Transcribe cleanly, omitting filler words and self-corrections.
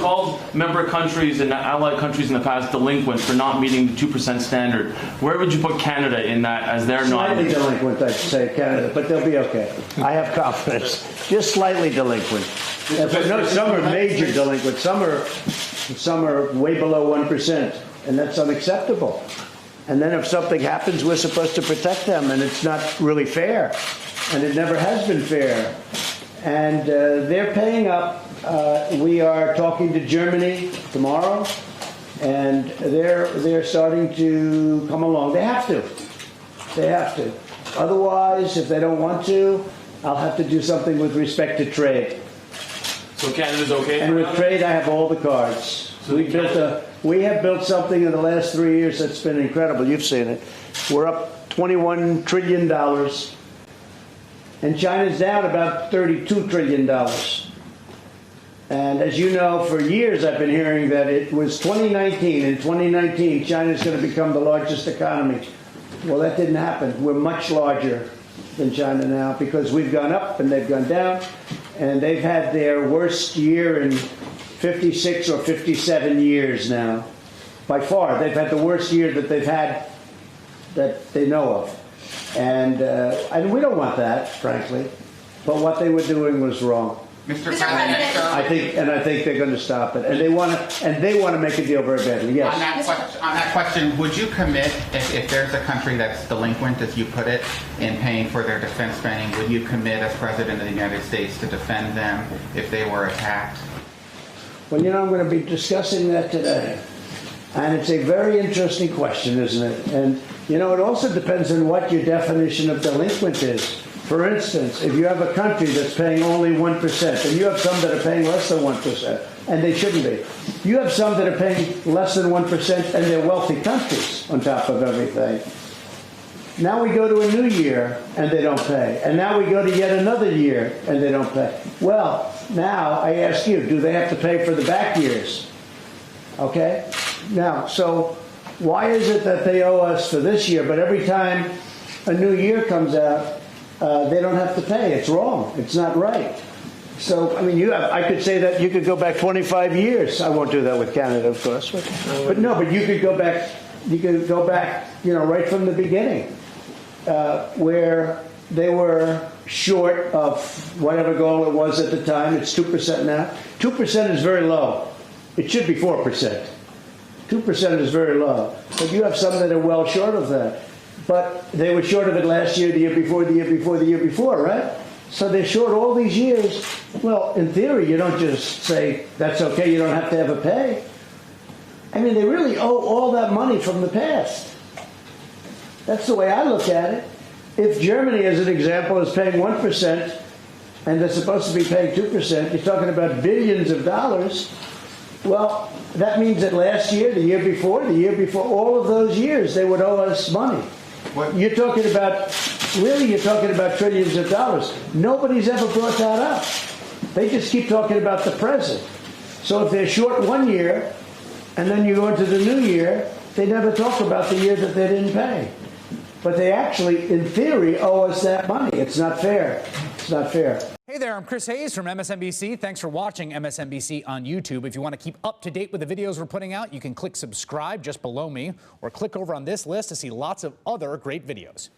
called member countries and allied countries in the past delinquent for not meeting the 2% standard. Where would you put Canada in that, as they're not? Slightly delinquent, I'd say, Canada, but they'll be okay. I have confidence. Just slightly delinquent. But no, some are major delinquent. Some are way below 1%, and that's unacceptable. And then if something happens, we're supposed to protect them, and it's not really fair, and it never has been fair. And they're paying up. We are talking to Germany tomorrow, and they're starting to come along. They have to. They have to. Otherwise, if they don't want to, I'll have to do something with respect to trade. So Canada's okay? And with trade, I have all the cards. So we have built something in the last 3 years that's been incredible. You've seen it. We're up $21 trillion. And China's down about $32 trillion. And as you know, for years I've been hearing that it was 2019. In 2019, China's going to become the largest economy. Well, that didn't happen. We're much larger than China now because we've gone up and they've gone down. And they've had their worst year in 56 or 57 years now. By far, they've had the worst year that they've had that they know of. And we don't want that, frankly. But what they were doing was wrong. Mr. President, I think they're going to stop it, and they want to make a deal very badly. Yes. On that question, would you commit if there's a country that's delinquent, as you put it, in paying for their defense spending? Would you commit as President of the United States to defend them if they were attacked? Well, you know, I'm going to be discussing that today, and it's a very interesting question, isn't it? And you know, it also depends on what your definition of delinquent is. For instance, if you have a country that's paying only 1%, and you have some that are paying less than 1%, and they shouldn't be. You have some that are paying less than 1%, and they're wealthy countries on top of everything. Now we go to a new year, and they don't pay. And now we go to yet another year, and they don't pay. Well, now I ask you, do they have to pay for the back years? Okay? Now, so why is it that they owe us for this year, but every time a new year comes out, they don't have to pay? It's wrong. It's not right. So, I mean, I could say that you could go back 25 years. I won't do that with Canada, of course. But no, but you could go back, you know, right from the beginning, where they were short of whatever goal it was at the time. It's 2% now. 2% is very low. It should be 4%. 2% is very low. But you have some that are well short of that. But they were short of it last year, the year before, the year before, the year before, right? So they're short all these years. Well, in theory, you don't just say, that's okay, you don't have to ever pay. I mean, they really owe all that money from the past. That's the way I look at it. If Germany, as an example, is paying 1%, and they're supposed to be paying 2%, you're talking about billions of dollars. Well, that means that last year, the year before, all of those years, they would owe us money. What? You're talking about trillions of dollars. Nobody's ever brought that up. They just keep talking about the present. So if they're short 1 year, and then you go into the new year, they never talk about the year that they didn't pay. But they actually, in theory, owe us that money. It's not fair. It's not fair. Hey there, I'm Chris Hayes from MSNBC. Thanks for watching MSNBC on YouTube. If you want to keep up to date with the videos we're putting out, you can click subscribe just below me, or click over on this list to see lots of other great videos.